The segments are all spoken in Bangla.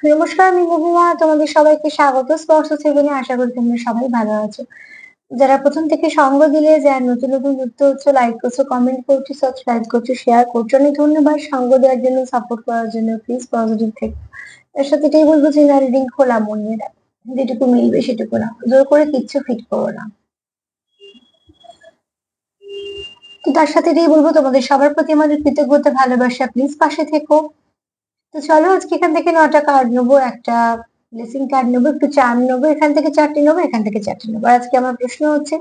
নমস্কার, আমি মহুয়া। তোমাদের সবাইকে স্বাগত স্পর্শ জীবনে। আশা করি তোমরা সবাই ভালো আছো। যারা প্রথম থেকে সঙ্গ দিলে, যারা নতুন নতুন যুক্ত হচ্ছে, লাইক করছো, কমেন্ট করছো, সাবস্ক্রাইব করছো, শেয়ার করছো, অনেক ধন্যবাদ সঙ্গ দেওয়ার জন্য, সাপোর্ট করার জন্য। প্লিজ পজিটিভ থেকে তার সাথে এটাই বলবো যে না, রিডিং খোলা মন নিয়ে রাখো। যেটুকু মিলবে সেটুকু না, জোর করে কিচ্ছু ফিট করো না। তো তার সাথে এটাই বলবো, তোমাদের সবার প্রতি আমাদের কৃতজ্ঞতা, ভালোবাসা। প্লিজ পাশে থেকো। তো চলো আজকে এখান থেকে 9টা কার্ড নেবো, একটা ব্লেসিং কার্ড নেবো, একটু চার্ম নেবো, এখান থেকে 4টে নেবো, এখান থেকে 4টে নেবো। আর আজকে আমার প্রশ্ন হচ্ছে,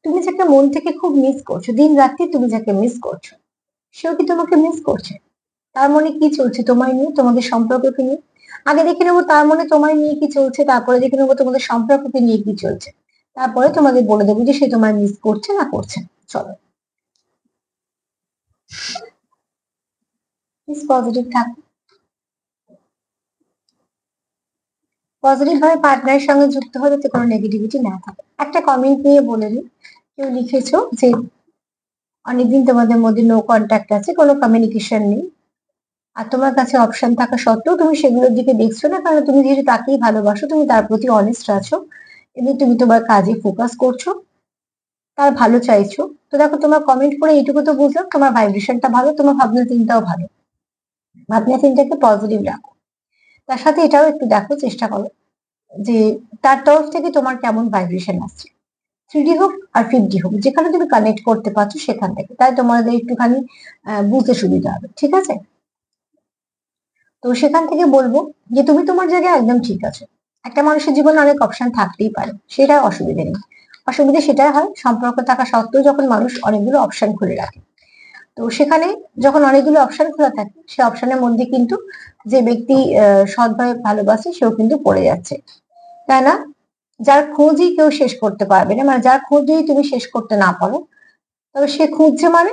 তুমি যাকে মন থেকে খুব মিস করছো, দিন রাত্রি তুমি যাকে মিস করছো, সেও কি তোমাকে মিস করছে? তার মনে কি চলছে তোমায় নিয়ে, তোমাদের সম্পর্ককে নিয়ে? আগে দেখে নেবো তার মনে তোমায় নিয়ে কি চলছে, তারপরে দেখে নেবো তোমাদের সম্পর্ককে নিয়ে কি চলছে। তারপরে তোমাদের বলে দেবো যে সে তোমায় মিস করছে না করছে না। চলো, প্লিজ পজিটিভ থাকো। পজিটিভ ভাবে পার্টনারের সঙ্গে যুক্ত হলে তো কোনো নেগেটিভিটি না থাকে। একটা কমেন্ট নিয়ে বলে দিই। কেউ লিখেছো যে অনেকদিন তোমাদের মধ্যে নো কন্ট্যাক্ট আছে, কোনো কমিউনিকেশন নেই, আর তোমার কাছে অপশন থাকা সত্ত্বেও তুমি সেগুলোর দিকে দেখছো না, কারণ তুমি যেহেতু তাকেই ভালোবাসো, তুমি তার প্রতি অনেস্ট আছো এবং তুমি তোমার কাজে ফোকাস করছো, তার ভালো চাইছো। তো দেখো, তোমার কমেন্ট করে এইটুকু তো বুঝলাম, তোমার ভাইব্রেশনটা ভালো, তোমার ভাবনা চিন্তাও ভালো। ভাবনা চিন্তাকে পজিটিভ রাখো। তার সাথে এটাও একটু দেখো, চেষ্টা করো যে তার তরফ থেকে তোমার কেমন ভাইব্রেশন আসছে। 3D হোক আর 5D হোক, যেখানে তুমি কানেক্ট করতে পারছো সেখান থেকে, তাই তোমাদের একটুখানি বুঝতে সুবিধা হবে, ঠিক আছে? তো সেখান থেকে বলবো যে তুমি তোমার জায়গায় একদম ঠিক আছো। একটা মানুষের জীবনে অনেক অপশন থাকতেই পারে, সেটা অসুবিধা নেই। অসুবিধা সেটাই হয় সম্পর্ক থাকা সত্ত্বেও যখন মানুষ অনেকগুলো অপশন খুলে রাখে। তো সেখানে যখন অনেকগুলো অপশন খোলা থাকে, সে অপশনের মধ্যে কিন্তু যে ব্যক্তি সৎভাবে ভালোবাসে সেও কিন্তু পড়ে যাচ্ছে, তাই না? যার খোঁজই কেউ শেষ করতে পারবে না, মানে যার খোঁজ যদি তুমি শেষ করতে না পারো, তবে সে খুঁজছে মানে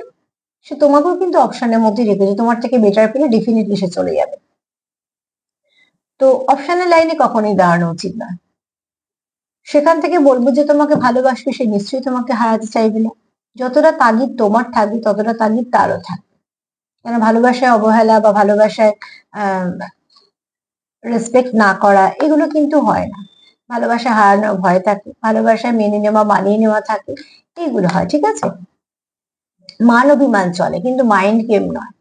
সে তোমাকেও কিন্তু অপশনের মধ্যে রেখেছে, তোমার থেকে বেটার পেলে ডেফিনেটলি সে চলে যাবে। তো অপশনের লাইনে কখনোই দাঁড়ানো উচিত না। সেখান থেকে বলবো যে তোমাকে ভালোবাসবে, সে নিশ্চয়ই তোমাকে হারাতে চাইবে না। যতটা তাগিদ তোমার থাকবে, ততটা তাগিদ তারও থাকবে। কেন, ভালোবাসায় অবহেলা বা ভালোবাসায় আহ রেসপেক্ট না করা, এগুলো কিন্তু হয় না। ভালোবাসা হারানোর ভয় থাকে, ভালোবাসায় মেনে নেওয়া, মানিয়ে নেওয়া থাকে, এইগুলো হয়, ঠিক আছে? মান অভিমান চলে, কিন্তু মাইন্ড গেম নয়।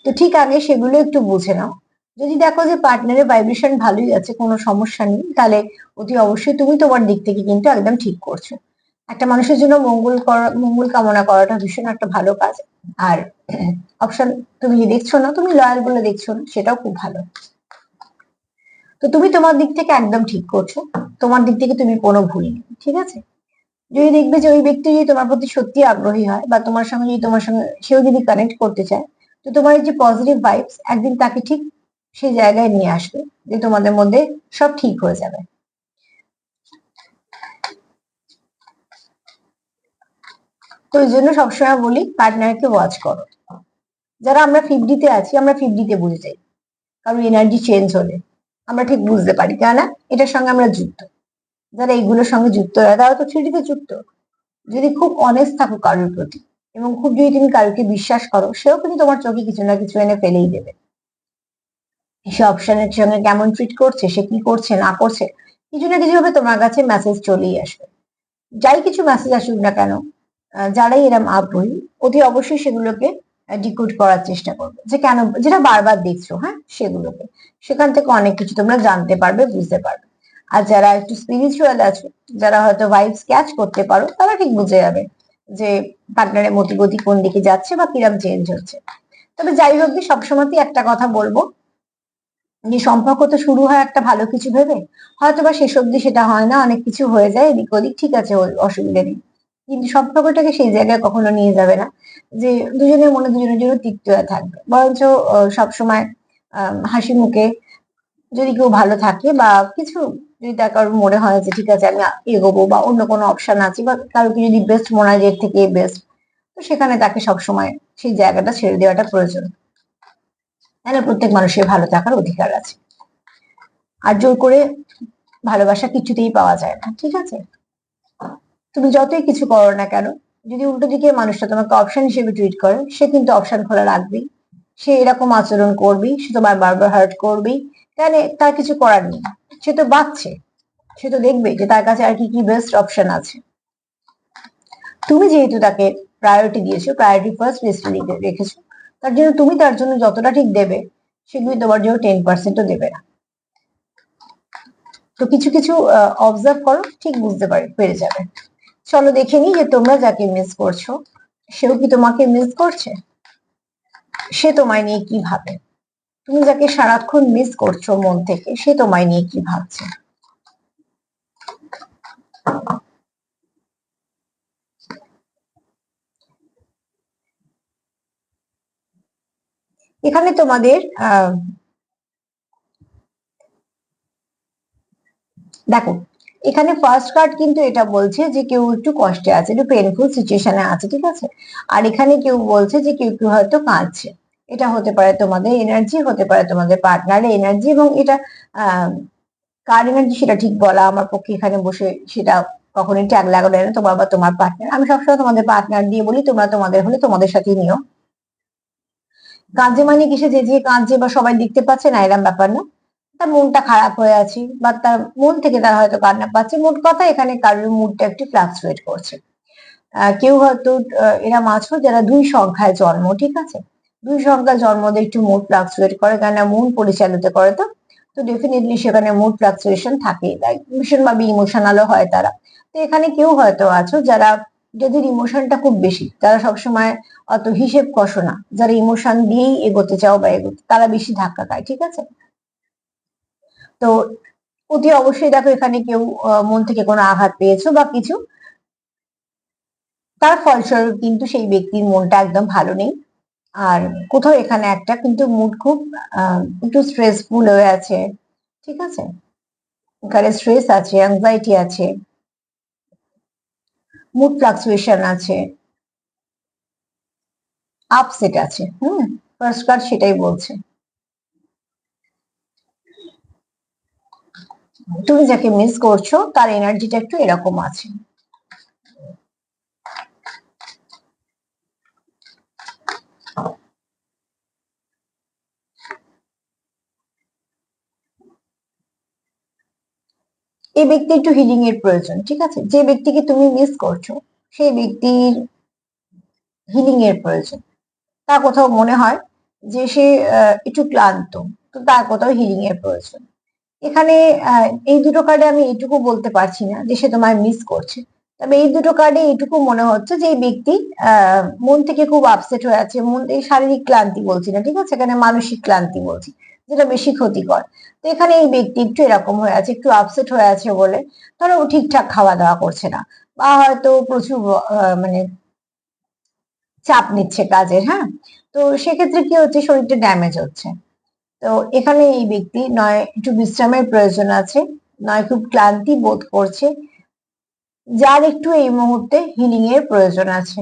তো ঠিক আগে সেগুলো একটু বুঝে নাও। যদি দেখো যে পার্টনারের ভাইব্রেশন ভালোই আছে, কোনো সমস্যা নেই, তাহলে অতি অবশ্যই তুমি তোমার দিক থেকে কিন্তু একদম ঠিক করছো। একটা মানুষের জন্য মঙ্গল করা, মঙ্গল কামনা করাটা ভীষণ একটা ভালো কাজ। আর অপশন তুমি যে দেখছো না, তুমি লয়াল বলে দেখছো না, সেটাও খুব ভালো। তো তুমি তোমার দিক থেকে একদম ঠিক করছো, তোমার দিক থেকে তুমি কোনো ভুল নেই, ঠিক আছে? যদি দেখবে যে ওই ব্যক্তি যদি তোমার প্রতি সত্যি আগ্রহী হয়, বা তোমার সঙ্গে যদি, তোমার সঙ্গে সেও যদি কানেক্ট করতে চায়, তো তোমার এই যে পজিটিভ ভাইবস একদিন তাকে ঠিক সেই জায়গায় নিয়ে আসবে যে তোমাদের মধ্যে সব ঠিক হয়ে যাবে। তো ওই জন্য সবসময় বলি পার্টনারকে ওয়াচ করো। যারা আমরা 50-তে আছি, আমরা 50-তে বুঝে যাই কারণ এনার্জি চেঞ্জ হলে আমরা ঠিক বুঝতে পারি, কেননা এটার সঙ্গে আমরা যুক্ত। যারা এইগুলোর সঙ্গে যুক্ত হয় তারা তো 3D-তে যুক্ত। যদি খুব অনেস্ট থাকো কারোর প্রতি, এবং খুব যদি তুমি কারোকে বিশ্বাস করো, সেও কিন্তু তোমার চোখে কিছু না কিছু এনে ফেলেই দেবে। সে অপশনের সঙ্গে কেমন ট্রিট করছে, সে কি করছে না করছে, কিছু না কিছু ভাবে তোমার কাছে মেসেজ চলেই আসবে। যাই কিছু মেসেজ আসুক না কেন, যারাই এরম আগ্রহী, অতি অবশ্যই সেগুলোকে ডিকোড করার চেষ্টা করবে, যে কেন, যেটা বারবার দেখছো, হ্যাঁ, সেগুলোকে। সেখান থেকে অনেক কিছু তোমরা জানতে পারবে, বুঝতে পারবে। আর যারা একটু স্পিরিচুয়াল আছো, যারা হয়তো ভাইবস ক্যাচ করতে পারো, তারা ঠিক বুঝে যাবে যে পার্টনারের মতিগতি কোন দিকে যাচ্ছে বা কিরম চেঞ্জ হচ্ছে। তবে যাই হোক, সবসময় একটা কথা বলবো, যে সম্পর্ক তো শুরু হয় একটা ভালো কিছু ভেবে, হয়তো বা শেষ অব্দি সেটা হয় না, অনেক কিছু হয়ে যায় এদিক ওদিক, ঠিক আছে, অসুবিধা নেই। কিন্তু সম্পর্কটাকে সেই জায়গায় কখনো নিয়ে যাবে না যে দুজনের মনে দুজনের জন্য তিক্ত হয়ে থাকবে, বরঞ্চ সবসময় হাসি মুখে, যদি কেউ ভালো থাকে বা কিছু, যদি তার কারোর মনে হয় যে ঠিক আছে আমি এগোবো, বা অন্য কোনো অপশন আছে, বা কারোকে যদি বেস্ট মনে হয় যে এর থেকে বেস্ট, তো সেখানে তাকে সবসময় সেই জায়গাটা ছেড়ে দেওয়াটা প্রয়োজন। তাহলে প্রত্যেক মানুষের ভালো থাকার অধিকার আছে। আর জোর করে ভালোবাসা কিছুতেই পাওয়া যায় না, ঠিক আছে? তুমি যতই কিছু করো না কেন, যদি উল্টো দিকে মানুষটা তোমাকে অপশন হিসেবে ট্রিট করে, সে কিন্তু অপশন খোলা রাখবেই। সে এরকম আচরণ করবেই, সে তোমার বারবার হার্ট করবেই, কেন, তার কিছু করার নেই, সে তো বাঁচছে, সে তো দেখবে যে তার কাছে আর কি কি বেস্ট অপশন আছে। তুমি যেহেতু তাকে প্রায়োরিটি দিয়েছো, প্রায়োরিটি ফার্স্ট লিস্টে রেখেছো, তার জন্য তুমি তার জন্য যতটা ঠিক দেবে সেগুলি তোমার জন্য 10%ও দেবে না। তো কিছু কিছু অবজার্ভ করো, ঠিক বুঝতে পেরে যাবে। চলো দেখে নিই যে তোমরা যাকে মিস করছো সেও কি তোমাকে মিস করছে, সে তোমায় নিয়ে কি ভাবে। তুমি যাকে সারাক্ষণ মিস করছো মন থেকে, সে তোমায় নিয়ে কি ভাবছে। এখানে তোমাদের দেখো, এখানে ফার্স্ট কার্ড কিন্তু এটা বলছে যে কেউ একটু কষ্টে আছে, একটু পেনফুল সিচুয়েশনে আছে, ঠিক আছে। আর এখানে কেউ বলছে যে কেউ কেউ হয়তো কাঁদছে। এটা হতে পারে তোমাদের এনার্জি, হতে পারে তোমাদের পার্টনারের এনার্জি, এবং এটা আহ কার এনার্জি সেটা ঠিক বলা আমার পক্ষে এখানে বসে সেটা কখনোই ট্যাগ লাগানো না, তোমার বা তোমার পার্টনার। আমি সবসময় তোমাদের পার্টনার দিয়ে বলি, তোমরা তোমাদের হলে তোমাদের সাথেই নিও। কাঁদছে মানে কিসে যে কাঁদছে বা সবাই দেখতে পাচ্ছে না এরকম ব্যাপার না, তার মনটা খারাপ হয়ে আছে বা তার মন থেকে তার হয়তো কান্না পাচ্ছে। মোট কথা এখানে কারোর মুডটা একটু ফ্লাকচুয়েট করছে। কেউ হয়তো এরম আছো যারা 2 সংখ্যায় জন্ম, ঠিক আছে। 2 সংখ্যায় জন্মদের একটু মুড ফ্লাকচুয়েট করে, কেন মন পরিচালিত করে। তো তো ডেফিনেটলি সেখানে মুড ফ্লাকচুয়েশন থাকেই, তাই ভীষণভাবে ইমোশনালও হয় তারা। তো এখানে কেউ হয়তো আছো যারা, যাদের ইমোশনটা খুব বেশি, তারা সবসময় অত হিসেব কষো না, যারা ইমোশন দিয়েই এগোতে চাও বা এগোতে, তারা বেশি ধাক্কা খায়, ঠিক আছে। তো অতি অবশ্যই দেখো এখানে কেউ মন থেকে কোনো আঘাত পেয়েছো বা কিছু, তার ফলস্বরূপ কিন্তু সেই ব্যক্তির মনটা একদম ভালো নেই। আর কোথাও এখানে একটা কিন্তু মুড খুব একটু স্ট্রেসফুল হয়ে আছে, ঠিক আছে। এখানে স্ট্রেস আছে, অ্যাংজাইটি আছে, মুড ফ্লাকচুয়েশন আছে, আপসেট আছে। ফার্স্ট কার্ড সেটাই বলছে। তুমি যাকে মিস করছো তার এনার্জিটা একটু এরকম আছে। এই ব্যক্তি একটু হিলিং এর প্রয়োজন, ঠিক আছে। যে ব্যক্তিকে তুমি মিস করছো সেই ব্যক্তির হিলিং এর প্রয়োজন। তার কোথাও মনে হয় যে সে একটু ক্লান্ত, তো তার কোথাও হিলিং এর প্রয়োজন। এখানে এই দুটো কার্ডে আমি এইটুকু বলতে পারছি না যে সে তোমায় মিস করছে, তবে এই দুটো কার্ডে এইটুকু মনে হচ্ছে যে এই ব্যক্তি মন থেকে খুব আপসেট হয়ে আছে। মন, এই শারীরিক ক্লান্তি বলছি না, ঠিক আছে, এখানে মানসিক ক্লান্তি বলছি, যেটা বেশি ক্ষতিকর। তো এখানে এই ব্যক্তি একটু এরকম হয়ে আছে, একটু আপসেট হয়ে আছে বলে ধরো ঠিকঠাক খাওয়া দাওয়া করছে না, বা হয়তো প্রচুর মানে চাপ নিচ্ছে কাজের, হ্যাঁ। তো সেক্ষেত্রে কি হচ্ছে, শরীরটা ড্যামেজ হচ্ছে। তো এখানে এই ব্যক্তি নয় একটু বিশ্রামের প্রয়োজন আছে, নয় খুব ক্লান্তি বোধ করছে, যার একটু এই মুহূর্তে হিলিং এর প্রয়োজন আছে।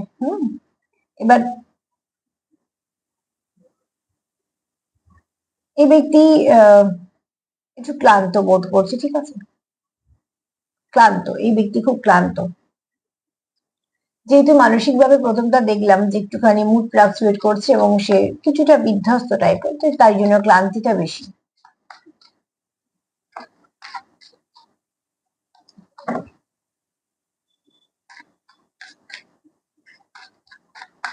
এবার এই ব্যক্তি আহ একটু ক্লান্ত বোধ করছে, ঠিক আছে, ক্লান্ত, এই ব্যক্তি খুব ক্লান্ত। যেহেতু মানসিক ভাবে প্রথমটা দেখলাম যে একটুখানি মুড ফ্লাকচুয়েট করছে এবং সে কিছুটা বিধ্বস্ত টাইপের, তো তাই জন্য ক্লান্তিটা বেশি।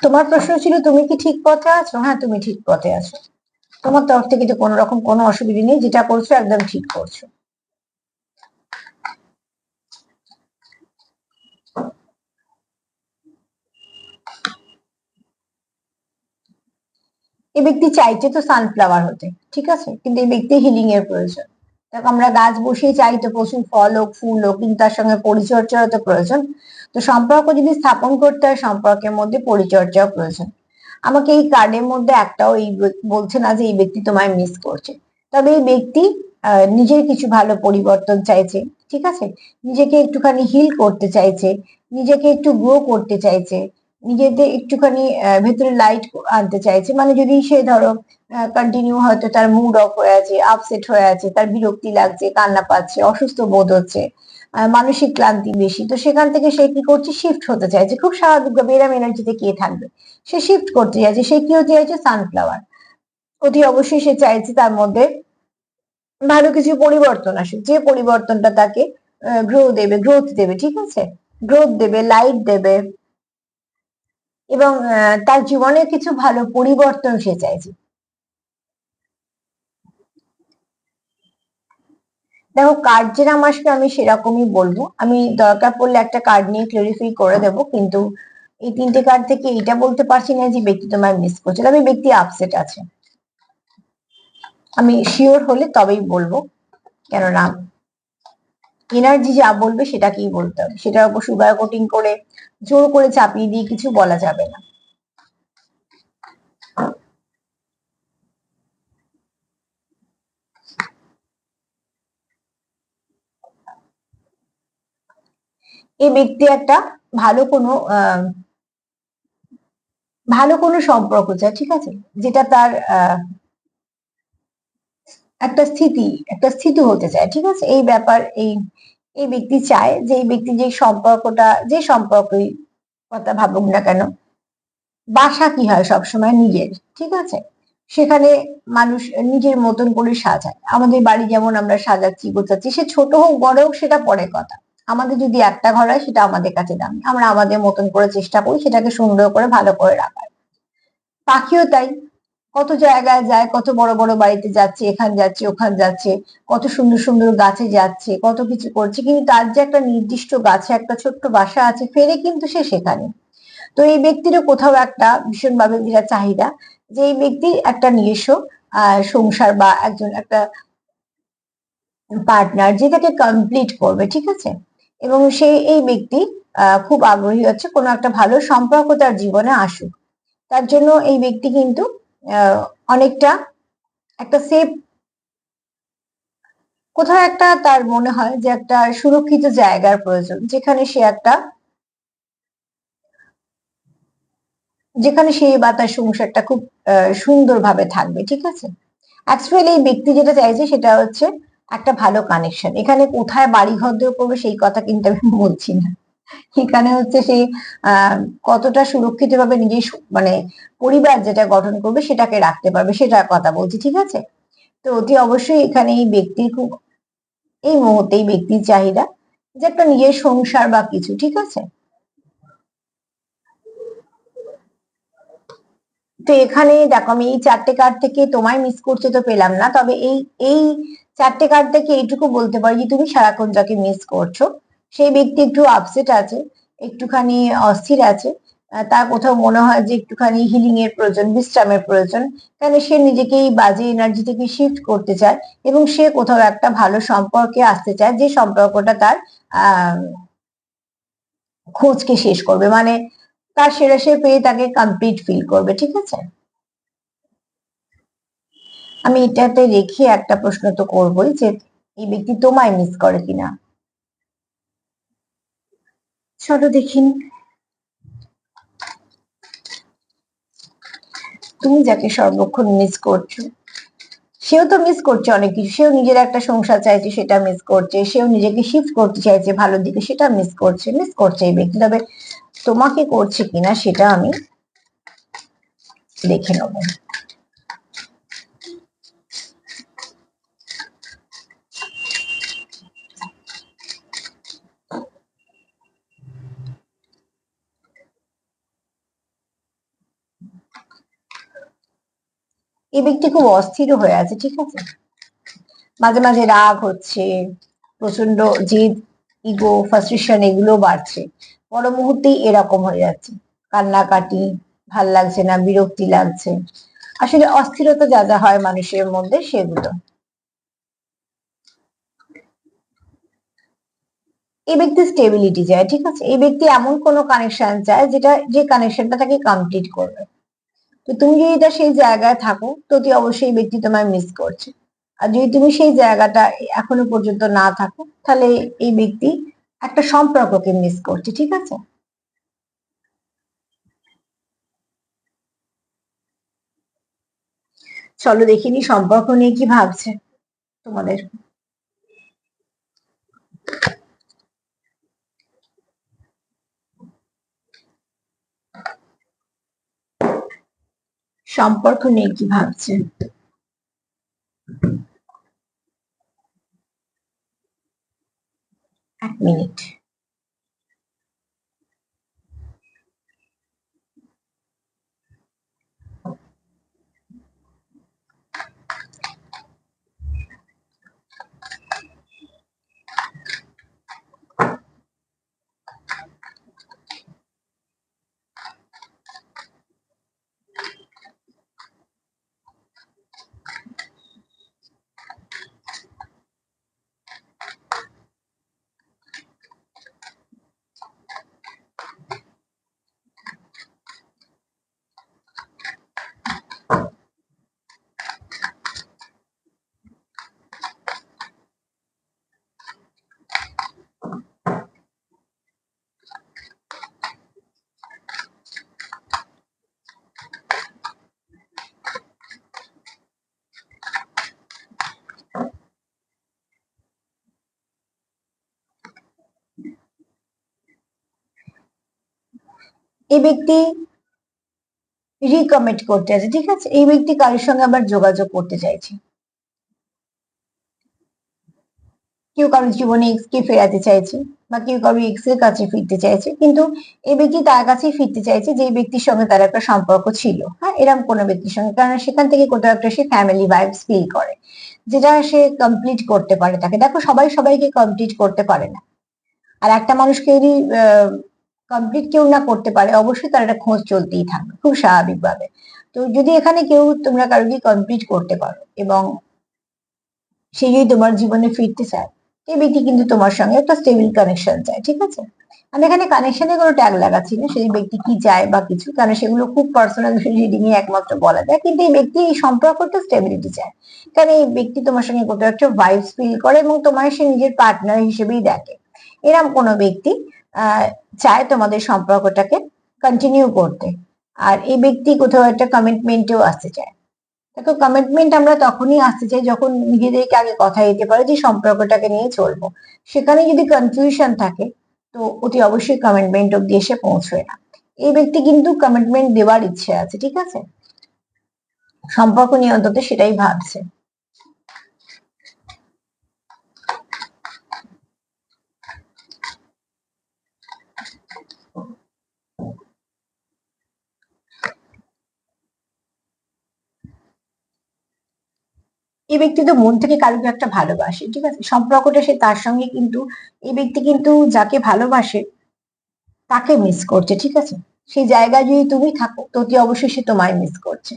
তোমার প্রশ্ন ছিল তুমি কি ঠিক পথে আছো। হ্যাঁ, তুমি ঠিক পথে আছো। তোমার তরফ থেকে তো কোনো রকম কোনো অসুবিধা নেই, যেটা করছো একদম ঠিক করছো। এই ব্যক্তি চাইছে তো সানফ্লাওয়ার হতে, ঠিক আছে, কিন্তু এই ব্যক্তি হিলিং এর প্রয়োজন। দেখো আমরা গাছ বসিয়ে চাই তো প্রচুর ফল হোক, ফুল হোক, কিন্তু তার সঙ্গে পরিচর্যাও তো প্রয়োজন। তো সম্পর্ক যদি স্থাপন করতে হয়, সম্পর্কের মধ্যে পরিচর্যাও প্রয়োজন। আমাকে এই কার্ডের মধ্যে একটাও এই বলছে না যে এই ব্যক্তি তোমায় মিস করছে, তবে এই ব্যক্তি নিজের কিছু ভালো পরিবর্তন চাইছে, ঠিক আছে, নিজেকে একটুখানি হিল করতে চাইছে, নিজেকে একটু গ্রো করতে চাইছে, নিজেদের একটুখানি ভেতরে লাইট আনতে চাইছে। মানে যদি সে ধরো কন্টিনিউ হয়তো তার মুড অফ হয়ে আছে, আপসেট হয়ে আছে, তার বিরক্তি লাগছে, কান্না পাচ্ছে, অসুস্থ বোধ হচ্ছে, মানসিক ক্লান্তি বেশি, তো সেখান থেকে সে কি করছে, শিফট হতে চাইছে। খুব স্বাভাবিকভাবে এরম এনার্জিতে কে থাকবে, সে শিফট করতে চাইছে। সে কি হতে চাইছে, সানফ্লাওয়ার। অতি অবশ্যই সে চাইছে তার মধ্যে ভালো কিছু পরিবর্তন আসুক, যে পরিবর্তনটা তাকে গ্রোথ দেবে, ঠিক আছে, গ্রোথ দেবে, লাইট দেবে, এবং তার জীবনে কিছু ভালো পরিবর্তন সে চাইছে। দেখো, কার্ড যেরকম আসবে আমি সেরকমই বলবো। আমি দরকার পড়লে একটা কার্ড নিয়ে ক্লারিফাই করে দেবো, কিন্তু এই তিনটে কার্ড থেকে এটা বলতে পারছি না যে ব্যক্তি তোমার মিস করছে, তবে ব্যক্তি আপসেট আছে। আমি শিওর হলে তবেই বলবো, কেননা এনার্জি যা বলবে সেটাকেই বলতে হবে, সেটার উপর সুগার কোটিং করে জোর করে চাপিয়ে দিয়ে কিছু বলা যাবে না। এই ব্যক্তি একটা ভালো কোনো ভালো কোনো সম্পর্ক চায়, ঠিক আছে, যেটা তার একটা স্থিতি হতে চায়, ঠিক আছে। এই ব্যাপার, এই এই ব্যক্তি চায় যে এই ব্যক্তি যে সম্পর্কই কথা ভাবুক না কেন, বাসা কি হয় সবসময় নিজের, ঠিক আছে। সেখানে মানুষ নিজের মতন করে সাজায়। আমাদের বাড়ি যেমন আমরা সাজাচ্ছি গোছাচ্ছি, সে ছোট হোক বড় হোক সেটা পরের কথা। আমাদের যদি একটা ঘর হয় সেটা আমাদের কাছে দামি, আমরা আমাদের মতন করে চেষ্টা করি সেটাকে সুন্দর করে ভালো করে রাখার। পাখিও তাই, কত জায়গায় যায়, কত বড় বড় বাড়িতে যাচ্ছে, এখান যাচ্ছে ওখান যাচ্ছে, কত সুন্দর সুন্দর গাছে যাচ্ছে, কত কিছু করছে, কিন্তু তার যে একটা নির্দিষ্ট গাছে একটা ছোট্ট বাসা আছে, ফেরে কিন্তু সে সেখানে। তো এই ব্যক্তিরও কোথাও একটা ভীষণভাবে যেটা চাহিদা, যে এই ব্যক্তির একটা নিজস্ব সংসার বা একটা পার্টনার যে তাকে কমপ্লিট করবে, ঠিক আছে। এবং এই ব্যক্তি খুব আগ্রহী হচ্ছে কোনো একটা ভালো সম্পর্ক তার জীবনে আসুক। তার জন্য এই ব্যক্তি কিন্তু অনেকটা একটা সেফ, কোথাও একটা তার মনে হয় যে একটা সুরক্ষিত জায়গার প্রয়োজন, যেখানে সে বা তার সংসারটা খুব সুন্দরভাবে থাকবে, ঠিক আছে। অ্যাকচুয়ালি এই ব্যক্তি যেটা চাইছে সেটা হচ্ছে একটা ভালো কানেকশন। এখানে কোথায় বাড়ি ঘর করবে সেই কথা কিন্তু আমি বলছি না। এখানে হচ্ছে সেই আহ কতটা সুরক্ষিত ভাবে নিজের মানে পরিবার যেটা গঠন করবে সেটাকে রাখতে পারবে সেটার কথা বলছি, ঠিক আছে। তো অতি অবশ্যই এখানে এই ব্যক্তির খুব, এই মুহূর্তে এই ব্যক্তির চাহিদা যে একটা নিজের সংসার বা কিছু, ঠিক আছে। তো এখানে দেখো, আমি এই চারটে কার্ড থেকে তোমায় মিস করছে তো পেলাম না, তবে এই চারটে কার্ড থেকে এইটুকু বলতে পারি যে তুমি সারাক্ষণ যাকে মিস করছো সেই ব্যক্তি একটু আপসেট আছে, একটুখানি অস্থির আছে। তার কোথাও মনে হয় যে একটুখানি হিলিং এর প্রয়োজন, বিশ্রামের প্রয়োজন, কারণ সে নিজেকে এই বাজে এনার্জি থেকে শিফট করতে চায়, এবং সে কোথাও একটা ভালো সম্পর্কে আসতে চায়, যে সম্পর্কটা তার আহ খোঁজকে শেষ করবে, মানে তার সেরা সে পেয়ে তাকে কমপ্লিট ফিল করবে, ঠিক আছে। আমি এটাতে রেখে একটা প্রশ্ন তো করবোই যে এই ব্যক্তি তোমায় মিস করে কিনা। চলো দেখি, তুমি যাকে সর্বক্ষণ মিস করছো, সেও তো মিস করছে অনেক কিছু, সেও নিজের একটা সংসার চাইছে সেটা মিস করছে, সেও নিজেকে শিফট করতে চাইছে ভালোর দিকে সেটা মিস করছে এই ব্যক্তি, তবে তোমাকে করছে কিনা সেটা আমি দেখে নেবো। এই ব্যক্তি খুব অস্থির হয়ে আছে, ঠিক আছে। মাঝে মাঝে রাগ হচ্ছে, প্রচন্ড জেদ, ইগো, ফ্রাস্ট্রেশন এগুলো বাড়ছে, বড় মুহূর্তেই এরকম হয়ে যাচ্ছে, কান্নাকাটি, ভাল লাগছে না, বিরক্তি লাগছে, আসলে অস্থিরতা যা যা হয় মানুষের মধ্যে সেগুলো। এই ব্যক্তি স্টেবিলিটি চায়, ঠিক আছে। এই ব্যক্তি এমন কোনো কানেকশন চায় যে কানেকশনটা তাকে কমপ্লিট করবে। তো তুমি যদি এটা সেই জায়গায় থাকো তো অতি অবশ্যই এই ব্যক্তি তোমায় মিস করছে। আর যদি তুমি সেই জায়গাটা এখনো পর্যন্ত না থাকো, তাহলে এই ব্যক্তি একটা সম্পর্ককে মিস করছে, ঠিক আছে। চলো দেখিনি সম্পর্ক নিয়ে কি ভাবছে তোমাদের। সম্পর্ক নিয়ে কি ভাবছে। এক মিনিট। এই ব্যক্তি রিকমিট করতে আছে, ঠিক আছে। এই ব্যক্তি কারোর সঙ্গে আবার যোগাযোগ করতে চাইছে, কেউ কারোর জীবনে এক্স কে ফেরাতে চাইছে বা কেউ কারোর এক্স এর কাছে ফিরতে চাইছে, কিন্তু এই ব্যক্তি তার কাছেই ফিরতে চাইছে যে ব্যক্তির সঙ্গে তার একটা সম্পর্ক ছিল, হ্যাঁ, এরকম কোনো ব্যক্তির সঙ্গে, কারণ সেখান থেকে কোথাও একটা সে ফ্যামিলি ভাইবস ফিল করে, যেটা সে কমপ্লিট করতে পারে। তাকে দেখো, সবাই সবাইকে কমপ্লিট করতে পারে না, আর একটা মানুষকে যদি কমপ্লিট কেউ না করতে পারে, অবশ্যই তার একটা খোঁজ চলতেই থাকবে, খুব স্বাভাবিকভাবে। তো যদি এখানে কেউ তোমরা কারোকে কমপ্লিট করতে পারো এবং সে যদি তোমার জীবনে ফিরতে চায়, এই ব্যক্তি কিন্তু তোমার সঙ্গে একটা স্টেবল কানেকশন চায়, ঠিক আছে। আমি এখানে কানেকশনে কোনো ট্যাগ লাগাচ্ছি না, সেই ব্যক্তি কি চায় বা কিছু, কারণ সেগুলো খুব পার্সোনাল রিডিং এ একমাত্র বলা যায়, কিন্তু এই ব্যক্তি এই সম্পর্কটা স্টেবিলিটি চায়, কারণ এই ব্যক্তি তোমার সঙ্গে কোথাও একটা ভাইবস ফিল করে এবং তোমার সে নিজের পার্টনার হিসেবেই দেখে। এরকম কোনো ব্যক্তি চায় তোমাদের সম্পর্কটাকে কন্টিনিউ করতে, আর এই ব্যক্তি কোথাও একটা কমিটমেন্টেও আসতে চায়। দেখো, কমিটমেন্ট আমরা তখনই আসতে চাই যখন নিজেদেরকে আগে কথা দিতে পারে যে সম্পর্কটাকে নিয়ে চলবো। সেখানে যদি কনফিউশন থাকে, তো অতি অবশ্যই কমিটমেন্ট অব্দি এসে পৌঁছয় না। এই ব্যক্তি কিন্তু কমিটমেন্ট দেওয়ার ইচ্ছে আছে, ঠিক আছে, সম্পর্ক নিয়ে অন্তত সেটাই ভাবছে। এই ব্যক্তি তো মন থেকে কারোকে একটা ভালোবাসে, ঠিক আছে, সম্পর্কটা সে তার সঙ্গে, কিন্তু এই ব্যক্তি কিন্তু যাকে ভালোবাসে তাকে মিস করছে, ঠিক আছে। সেই জায়গায় যদি তুমি থাকো, তো অতি অবশ্যই সে তোমায় মিস করছে।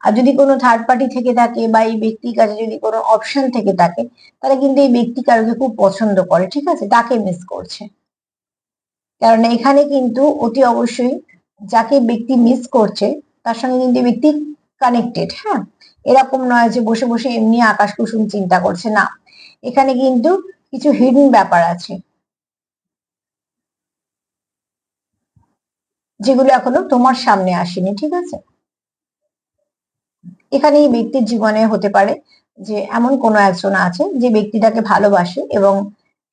আর যদি কোনো থার্ড পার্টি থেকে থাকে বা এই ব্যক্তির কাছে যদি কোনো অপশন থেকে থাকে, তাহলে কিন্তু এই ব্যক্তি কারোকে খুব পছন্দ করে, ঠিক আছে, তাকে মিস করছে। কারণ এখানে কিন্তু অতি অবশ্যই যাকে ব্যক্তি মিস করছে তার সঙ্গে কিন্তু এই ব্যক্তি কানেক্টেড, হ্যাঁ, এরকম নয় যে বসে বসে এমনি আকাশ কুসুম চিন্তা করছে, না, এখানে কিন্তু কিছু হিডেন ব্যাপার আছে যেগুলো এখনো তোমার সামনে আসেনি, ঠিক আছে। এখানে এই ব্যক্তির জীবনে হতে পারে যে এমন কোনো একজন আছে যে ব্যক্তিটাকে ভালোবাসে এবং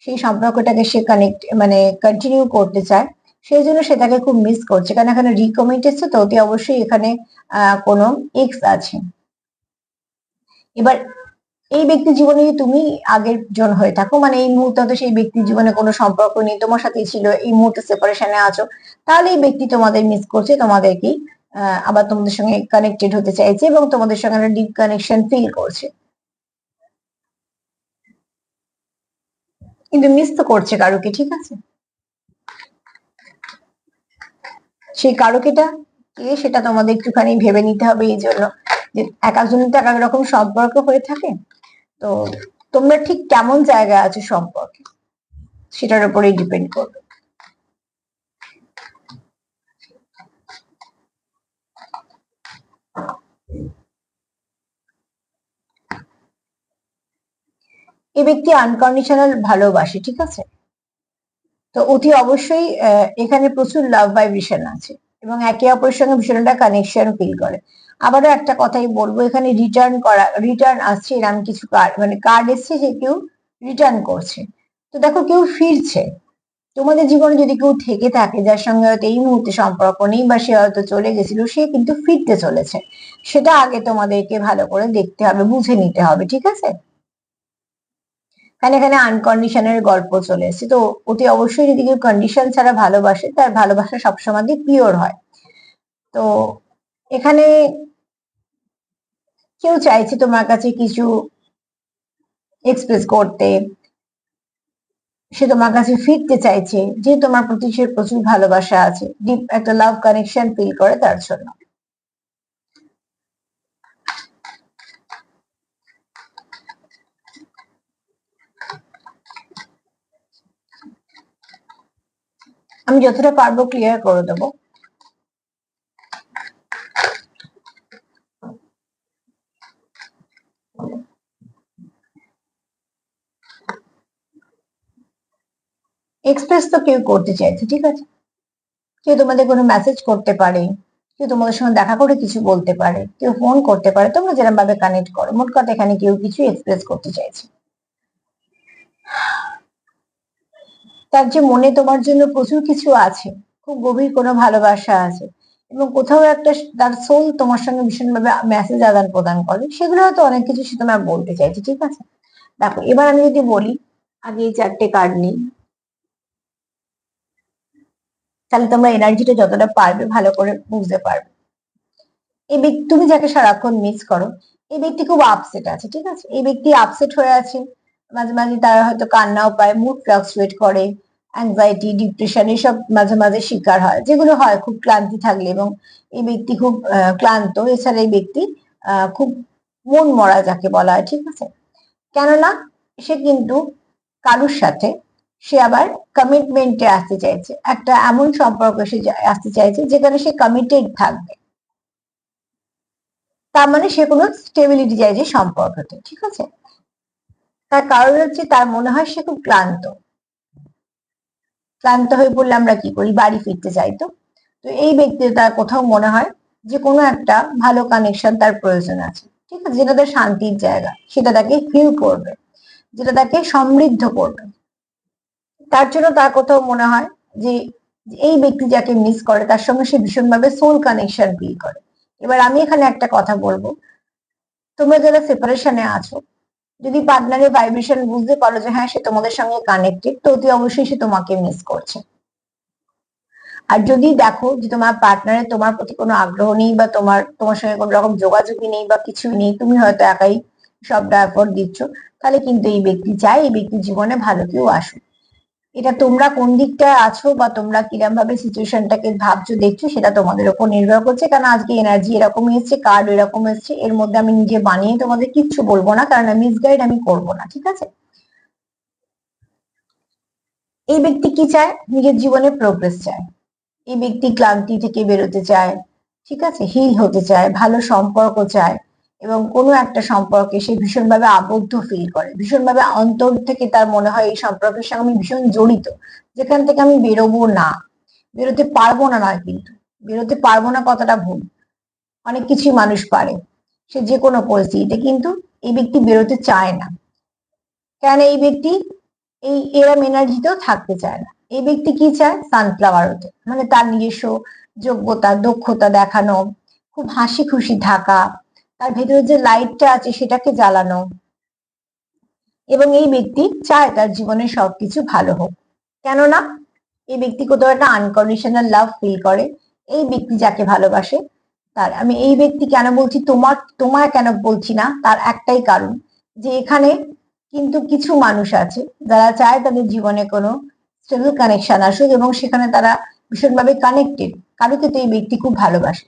সেই সম্পর্কটাকে সে কানেক্ট মানে কন্টিনিউ করতে চায়, সেই জন্য সে তাকে খুব মিস করছে, কারণ এখানে রিকমিট এসছে, তো অতি অবশ্যই এখানে কোনো এক্স আছে। এবার এই ব্যক্তির জীবনে যদি তুমি আগের জন হয়ে থাকো, মানে এই মুহূর্তে তো সেই ব্যক্তির জীবনে কোনো সম্পর্ক নেই, তোমার সাথেই ছিল, এই মুহূর্তে সেপারেশনে আছো, তাহলে এই ব্যক্তি তোমাদের মিস করছে, তোমাদেরকেই আবার তোমাদের সঙ্গে কানেক্টেড হতে চাইছে এবং তোমাদের সঙ্গে একটা ডিপ কানেকশন ফিল করছে, কিন্তু মিস তো করছে কারুকে, ঠিক আছে। সেই কারুকেটা কে সেটা তোমাদের একটুখানি ভেবে নিতে হবে, এই জন্য যে এক একজনের তো এক এক রকম সম্পর্ক হয়ে থাকে। তো তোমরা ঠিক কেমন জায়গায় আছো সম্পর্কে, সেটার উপরেই ডিপেন্ড করবে। এই ব্যক্তি আনকন্ডিশনাল ভালোবাসে, ঠিক আছে। তো অতি অবশ্যই এখানে প্রচুর লাভ ভাইব্রেশন আছে এবং একে অপরের সঙ্গে ভীষণ একটা কানেকশন ফিল করে। আবারও একটা কথাই বলবো, এখানে রিটার্ন আসছে, এরকম কিছু কার্ড, মানে কার্ড এসছে যে কেউ রিটার্ন করছে। তো দেখো, কেউ ফিরছে তোমাদের জীবনে, যদি কেউ থেকে থাকে যার সঙ্গে হয়তো এই মুহূর্তে সম্পর্ক নেই বা সে হয়তো চলে গেছিল, সে কিন্তু ফিরতে চলেছে, সেটা আগে তোমাদেরকে ভালো করে দেখতে হবে, বুঝে নিতে হবে, ঠিক আছে। এখানে আনকন্ডিশনের গল্প চলে এসেছে। তো অতি অবশ্যই যদি কেউ কন্ডিশন ছাড়া ভালোবাসে, তার ভালোবাসা সবসময় পিওর হয়। তো এখানে কেউ চাইছে তোমার কাছে কিছু এক্সপ্রেস করতে, সে তোমার কাছে ফিরতে চাইছে, যে তোমার প্রতি সে প্রচুর ভালোবাসা আছে, ডিপ একটা লাভ কানেকশন ফিল করে তার জন্য। আমি যতটা পারবো ক্লিয়ার করে দেবো। এক্সপ্রেস তো কেউ করতে চাইছে, ঠিক আছে, কেউ তোমাদের কোনো মেসেজ করতে পারে, কেউ তোমাদের সঙ্গে দেখা করে কিছু বলতে পারে, কেউ ফোন করতে পারে, তোমরা যেরকম ভাবে কানেক্ট করো। মোট কথা এখানে কেউ কিছু এক্সপ্রেস করতে চাইছে। তার যে মনে তোমার জন্য প্রচুর কিছু আছে, খুব গভীর কোনো ভালোবাসা আছে, এবং কোথাও একটা তার সোল তোমার সঙ্গে ভীষণভাবে মেসেজ আদান প্রদান করে, সেগুলো হয়তো অনেক কিছু সে তোমার বলতে চাইছে, ঠিক আছে। দেখো এবার আমি যদি বলি, আগে এই 4টে কার্ড নিই, তাহলে তোমরা এনার্জিটা যতটা পারবে ভালো করে বুঝতে পারবে। এই ব্যক্তি, তুমি যাকে সারাক্ষণ মিস করো, এই ব্যক্তি খুব আপসেট আছে, ঠিক আছে। এই ব্যক্তি আপসেট হয়ে আছে, মাঝে মাঝে তারা হয়তো কান্নাও পায়, মুড ফ্লাকচুয়েট করে, অ্যাংজাইটি, ডিপ্রেশন এসব মাঝে মাঝে শিকার হয়, যেগুলো হয় খুব ক্লান্তি থাকলে। এবং এই ব্যক্তি খুব ক্লান্ত। এছাড়া এই ব্যক্তি খুব মন মরা যাকে বলা হয়, ঠিক আছে। কেননা সে কিন্তু কারুর সাথে, সে আবার কমিটমেন্টে আসতে চাইছে, একটা এমন সম্পর্ক সে আসতে চাইছে যেখানে সে কমিটেড থাকবে। তার মানে সে কোনো স্টেবিলিটি চাইছে সম্পর্কতে, ঠিক আছে। তার কারণ হচ্ছে তার মনে হয় সে খুব ক্লান্ত। ক্লান্ত হয়ে পড়লে আমরা কি করি, বাড়ি ফিরতে চাই। তো তো এই ব্যক্তি তার কোথাও মনে হয় যে কোনো একটা ভালো কানেকশন তার প্রয়োজন আছে, ঠিক আছে, যেটা তার শান্তির জায়গা, সেটা তাকে ফিল করবে, যেটা তাকে সমৃদ্ধ করবে। তার জন্য তার কোথাও মনে হয় যে এই ব্যক্তি যাকে মিস করে তার সঙ্গে সে ভীষণভাবে সোল কানেকশন ফিল করে। এবার আমি এখানে একটা কথা বলবো, তোমরা যারা সেপারেশনে আছো, যদি পার্টনারের ভাইব্রেশন বুঝতে পারো যে হ্যাঁ সে তোমাদের সঙ্গে কানেক্টেড, তো অতি অবশ্যই সে তোমাকে মিস করছে। আর যদি দেখো যে তোমার পার্টনারের তোমার প্রতি কোনো আগ্রহ নেই, বা তোমার সঙ্গে কোনো রকম যোগাযোগই নেই বা কিছুই নেই, তুমি হয়তো একাই সবটা এফোর্ট দিচ্ছ, তাহলে কিন্তু এই ব্যক্তি চায় এই ব্যক্তির জীবনে ভালো কেউ আসুক। এটা তোমরা কোন দিকটায় আছো বা তোমরা কিরম ভাবে সিচুয়েশনটাকে ভাবছো দেখছো, সেটা তোমাদের উপর নির্ভর করছে। কারণ আজকে এনার্জি এরকম এসছে, কার্ড এরকম এসছে, এর মধ্যে আমি নিজে বানিয়ে তোমাদের কিচ্ছু বলবো না, কারণ মিসগাইড আমি করবো না, ঠিক আছে। এই ব্যক্তি কি চায়, নিজের জীবনে প্রোগ্রেস চায়। এই ব্যক্তি ক্লান্তি থেকে বেরোতে চায়, ঠিক আছে, হিল হতে চায়, ভালো সম্পর্ক চায়, এবং কোনো একটা সম্পর্কে সে ভীষণভাবে আবদ্ধ ফিল করে, ভীষণভাবে অন্তর থেকে তার মনে হয় এই সম্পর্কের সঙ্গে আমি ভীষণ জড়িত, যেখান থেকে আমি বেরোবো না। বেরোতে পারবো না নয় কিন্তু, বেরোতে পারবো না কথাটা ভুল, অনেক কিছুই মানুষ পারে, সে যে কোনো পরিস্থিতিতে, কিন্তু এই ব্যক্তি বেরোতে চায় না। কেন এই ব্যক্তি এই এরম এনার্জিতেও থাকতে চায় না। এই ব্যক্তি কি চায়, সানফ্লাওয়ার হতে, মানে তার নিজস্ব যোগ্যতা দক্ষতা দেখানো, খুব হাসি খুশি থাকা, তার ভেতরে যে লাইটটা আছে সেটাকে জ্বালানো। এবং এই ব্যক্তি চায় তার জীবনে সবকিছু ভালো হোক। কেননা এই ব্যক্তি কোথাও একটা আনকন্ডিশনাল লাভ ফিল করে। এই ব্যক্তি যাকে ভালোবাসে, তার, আমি এই ব্যক্তি কেন বলছি, তোমায় কেন বলছি না, তার একটাই কারণ, যে এখানে কিন্তু কিছু মানুষ আছে যারা চায় তাদের জীবনে কোনো স্টেবল কানেকশন আসুক, এবং সেখানে তারা ভীষণভাবে কানেক্টেড, কারোকে তো এই ব্যক্তি খুব ভালোবাসে।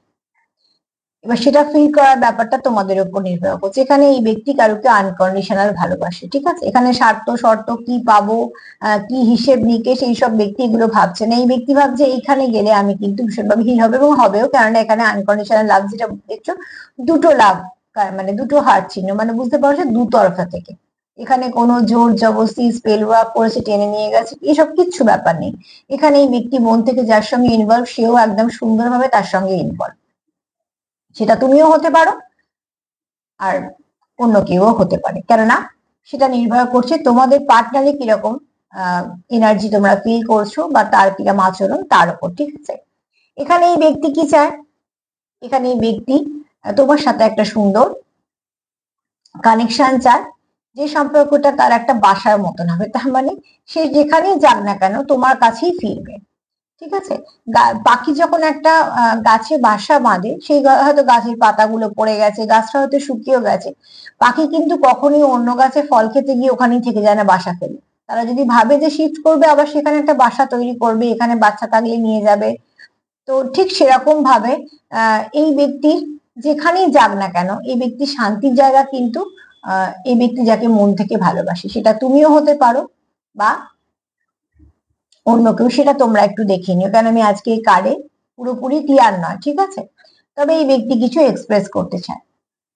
এবার সেটা ফিল করার ব্যাপারটা তোমাদের উপর নির্ভর করছে। এখানে এই ব্যক্তি কারোকে আনকন্ডিশনাল ভালোবাসে, ঠিক আছে। এখানে স্বার্থ শর্ত কি পাবো, কি হিসেব নিকেশ, এইসব ব্যক্তি এগুলো ভাবছে না। এই ব্যক্তি ভাবছে এইখানে গেলে আমি কিন্তু ভীষণভাবে হিল হবে, এবং হবেও, কেননা এখানে আনকন্ডিশনাল লাভ যেটা দেখছো, দুটো লাভ, মানে দুটো হার্ট চিহ্ন, মানে বুঝতে পারছো দুতরফা থেকে। এখানে কোনো জোর জবরদস্তি স্পেল ওয়ার্ক করেছে, টেনে নিয়ে গেছে, এসব কিচ্ছু ব্যাপার নেই। এখানে এই ব্যক্তি মন থেকে যার সঙ্গে ইনভলভ, সেও একদম সুন্দরভাবে তার সঙ্গে ইনভলভ। সেটা তুমিও হতে পারো, আর অন্য কেউ হতে পারে, কেননা সেটা নির্ভর করছে তোমাদের পার্টনারে কিরকম এনার্জি তোমরা ফিল করছো, বা তার কিরকম আচরণ তার উপর, ঠিক আছে। এখানে এই ব্যক্তি কি চায়, এখানে এই ব্যক্তি তোমার সাথে একটা সুন্দর কানেকশন চায়, যে সম্পর্কটা তার একটা বাসার মতন হবে, তার মানে সে যেখানেই যাক না কেন তোমার কাছেই ফিরবে। ঠিক আছে। পাখি যখন একটা গাছে বাসা বাঁধে, সেই হয়তো গাছের পাতাগুলো পড়ে গেছে, গাছটা হয়তো শুকিয়েও গেছে, পাখি কিন্তু কখনোই অন্য গাছে ফল খেতে গিয়ে ওখানেই থেকে যায় না বাসা ফেলে। তারা যদি ভাবে যে শিফট করবে, আবার সেখানে একটা বাসা তৈরি করবে, এখানে বাচ্চা থাকলে নিয়ে যাবে। তো ঠিক সেরকম ভাবে এই ব্যক্তির যেখানেই যাক না কেন, এই ব্যক্তির শান্তির জায়গা কিন্তু এই ব্যক্তি যাকে মন থেকে ভালোবাসে, সেটা তুমিও হতে পারো বা অন্য কেউ, সেটা তোমরা একটু দেখে নিও, কারণ আমি আজকে এই কার্ডে পুরোপুরি ক্লিয়ার নয়। ঠিক আছে। তবে এই ব্যক্তি কিছু এক্সপ্রেস করতে চায়।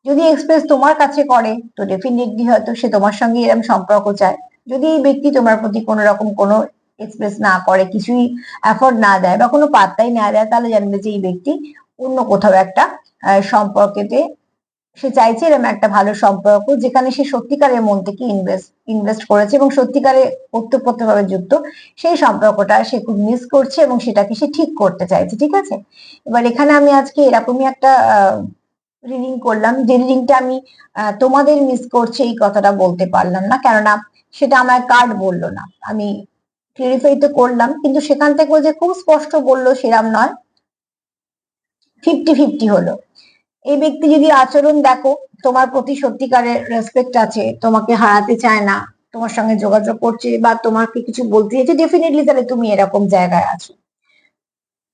যদি এক্সপ্রেস তোমার কাছে করে, তো ডেফিনেটলি হয়তো সে তোমার সঙ্গে এরকম সম্পর্ক চায়। যদি এই ব্যক্তি তোমার প্রতি কোনো রকম কোনো এক্সপ্রেস না করে, কিছুই এফোর্ট না দেয় বা কোনো পাত্তাই না দেয়, তাহলে জানবে যে এই ব্যক্তি অন্য কোথাও একটা সম্পর্কেতে সে চাইছে, এরকম একটা ভালো সম্পর্ক যেখানে সে সত্যিকারের মন থেকে ইনভেস্ট করেছে এবং সত্যিকারে ওতপ্রোতভাবে যুক্ত, সেই সম্পর্কটা সে খুব মিস করছে এবং সেটাকে সে ঠিক করতে চাইছে। ঠিক আছে। এবার এখানে আমি আজকে এরকমই একটা রিডিং করলাম, যে রিডিংটা আমি তোমাদের মিস করছে এই কথাটা বলতে পারলাম না, কেননা সেটা আমার কার্ড বললো না। আমি ক্লিয়ারিফাই তো করলাম, কিন্তু সেখান থেকে যে খুব স্পষ্ট বললো সেরাম নয়, 50-50 হলো। এই ব্যক্তি যদি আচরণ দেখো, তোমার প্রতি সত্যিকারের রেসপেক্ট আছে, তোমাকে হারাতে চায় না, তোমার সঙ্গে যোগাযোগ করছে বা তোমাকে কিছু বলতে চাইছে, ডেফিনেটলি তাহলে তুমি এরকম জায়গায় আছো।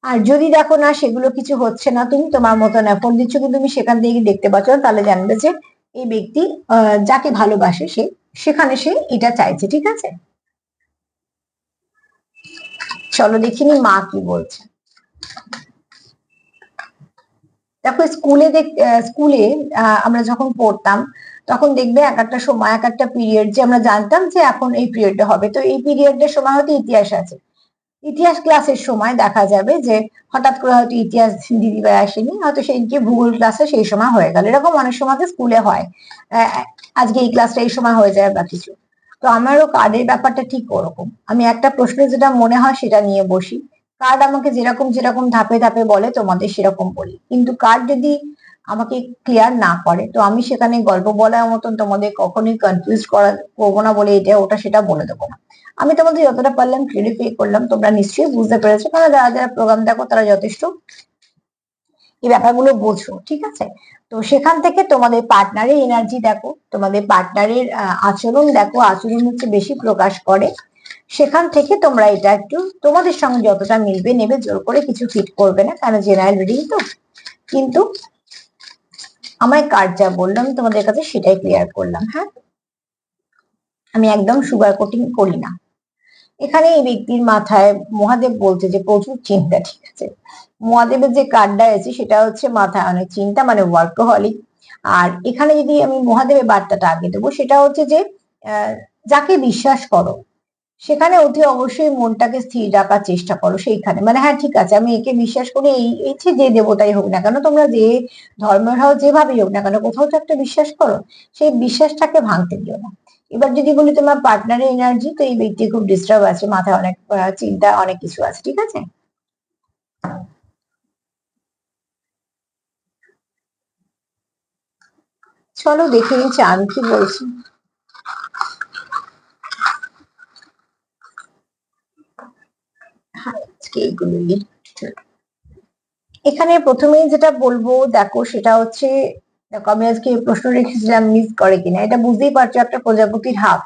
আর যদি দেখো না সেগুলো কিছু হচ্ছে না, তুমি তোমার মতন এফোর্ট দিচ্ছ কিন্তু তুমি সেখান থেকে দেখতে পাচ্ছ না, তাহলে জানবে যে এই ব্যক্তি যাকে ভালোবাসে সে সেখানে সে এটা চাইছে। ঠিক আছে। চলো দেখিনি মা কি বলছে। দেখো স্কুলে আমরা যখন পড়তাম, তখন দেখবে এক একটা সময় এক একটা পিরিয়ড, যে আমরা জানতাম যে এখন এই পিরিয়ডটা হবে, তো এই পিরিয়ডের সময় হয়তো ইতিহাস আছে, ইতিহাস ক্লাসের সময় দেখা যাবে যে হঠাৎ করে হয়তো ইতিহাস দিদিভাই আসেনি, হয়তো সেদিনকে ভূগোল ক্লাসে সেই সময় হয়ে গেল, এরকম অনেক সময় স্কুলে হয়। আজকে এই ক্লাসটা এই সময় হয়ে যায় বা কিছু। তো আমারও কার্ডের ব্যাপারটা ঠিক ওরকম, আমি একটা প্রশ্নে যেটা মনে হয় সেটা নিয়ে বসি, কার্ড আমাকে যেরকম যেরকম ধাপে ধাপে বলে তোমাদের সেরকম বলি, কিন্তু কার্ড যদি আমাকে ক্লিয়ার না করে, তো আমি সেখানে গল্প বলার মতন তোমাদের কখনোই কনফিউজ করবো না, বলে এটা ওটা সেটা বলে দেবো না। আমি তোমাদের যতটা পারলাম ক্লিয়ারিফাই করলাম, তোমরা নিশ্চয়ই বুঝতে পেরেছো, কারণ যারা যারা প্রোগ্রাম দেখো তারা যথেষ্ট এই ব্যাপারগুলো বোঝো। ঠিক আছে। তো সেখান থেকে তোমাদের পার্টনারের এনার্জি দেখো, তোমাদের পার্টনারের আচরণ দেখো, আচরণ হচ্ছে বেশি প্রকাশ করে, সেখান থেকে তোমরা এটা একটু তোমাদের সঙ্গে যতটা মিলবে নেবে, জোর করে কিছু ফিট করবে না, কারণ জেনারেল রিডিং তো। কিন্তু আমার কার্ড যা বললাম তোমাদের কাছে সেটাই ক্লিয়ার করলাম। হ্যাঁ, আমি একদম সুগার কোটিং করি না। এখানে এই ব্যক্তির মাথায় মহাদেব বলছে যে প্রচুর চিন্তা। ঠিক আছে। মহাদেবের যে কার্ডটা আছে সেটা হচ্ছে মাথায় অনেক চিন্তা, মানে ওয়ার্কহলিক। আর এখানে যদি আমি মহাদেবের বার্তাটা আগে দেবো, সেটা হচ্ছে যে যাকে বিশ্বাস করো সেখানে অতি অবশ্যই মনটাকে স্থির রাখার চেষ্টা করো সেইখানে, মানে হ্যাঁ ঠিক আছে আমি একে বিশ্বাস করি, এই যে দেবতাই হোক না কেন, তোমরা যে ধর্মের হও যেভাবেই হোক না কেন, কোথাও তো একটা বিশ্বাস করো, সেই বিশ্বাসটাকে ভাঙতে দিও না। এবার যদি বলি তোমার পার্টনারের এনার্জি, তো এই ব্যক্তি খুব ডিস্টার্ব আছে, মাথায় অনেক চিন্তা, অনেক কিছু আছে। ঠিক আছে। চলো দেখে নিচ্ছি আমি কি বলছি। হ্যাঁ, আজকে এইগুলোই। এখানে প্রথমেই যেটা বলবো দেখো সেটা হচ্ছে, দেখো আমি আজকে প্রশ্ন রেখেছিলাম মিস করে কিনা, এটা বুঝতেই পারছো একটা প্রজাপতির হাফ,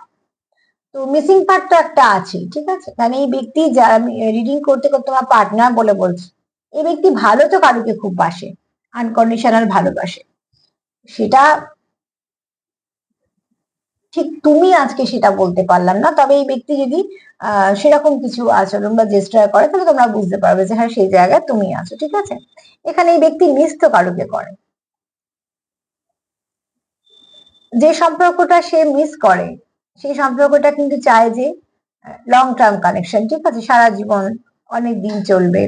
তো মিসিং পার্ট তো একটা আছে। ঠিক আছে। কারণ এই ব্যক্তি যারা রিডিং করতে করতে তোমার পার্টনার বলে বলছে, এই ব্যক্তি ভালো তো কারুকে খুব বাসে, আনকন্ডিশনাল ভালোবাসে, সেটা ঠিক তুমি আজকে সেটা বলতে পারলাম না, তবে এই ব্যক্তি যদি সেরকম কিছু আচরণ বা জেস্টার করে, তাহলে তোমরা বুঝতে পারবে যে হ্যাঁ সেই জায়গায় তুমি আছো। ঠিক আছে। এখানে এই ব্যক্তি মিস তো কারুকে করে, যে সম্পর্কটা সে মিস করে সেই সম্পর্কটা কিন্তু চায় যে লং টার্ম কানেকশন। ঠিক আছে। সারা জীবন অনেক দিন চলবে,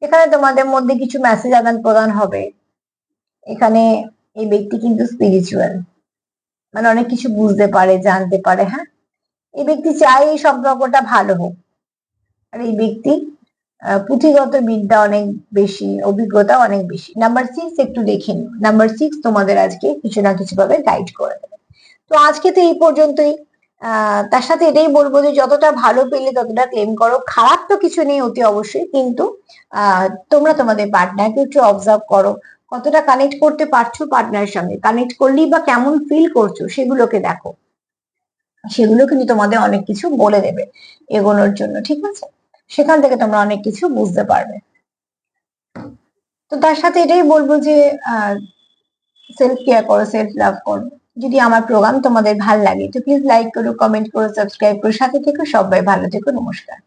এখানে তোমাদের মধ্যে কিছু মেসেজ আদান প্রদান হবে। এখানে এই ব্যক্তি কিন্তু স্পিরিচুয়াল, মানে অনেক কিছু বুঝতে পারে, জানতে পারে। হ্যাঁ, এই ব্যক্তি চায় এই সম্পর্কটা ভালো হোক। আর এই ব্যক্তি পুঁথিগত বিদ্যা অনেক বেশি, অভিজ্ঞতা অনেক বেশি। নাম্বার 6 একটু দেখে নিও, নাম্বার 6 তোমাদের আজকে কিছু না কিছু ভাবে গাইড করে দেবে। তো আজকে তো এই পর্যন্তই। তার সাথে এটাই বলবো যে যতটা ভালো পেলে ততটা ক্লেম করো, খারাপ তো কিছু নেই অতি অবশ্যই, কিন্তু তোমরা তোমাদের পার্টনারকে একটু অবজার্ভ করো, কতটা কানেক্ট করতে পারছো পার্টনারের সঙ্গে, কানেক্ট করলেই বা কেমন ফিল করছো সেগুলোকে দেখো, সেগুলো কিন্তু তোমাদের অনেক কিছু বলে দেবে এগোনোর জন্য, ঠিক আছে? সেখান থেকে তোমরা অনেক কিছু বুঝতে পারবে। তো তার সাথে এটাই বলবো যে সেলফ কেয়ার করো, সেলফ লাভ করো। যদি আমার প্রোগ্রাম তোমাদের ভালো লাগে তো প্লিজ লাইক করো, কমেন্ট করো, সাবস্ক্রাইব করো, সাথে থেকো। সবাই ভালো থেকো, নমস্কার।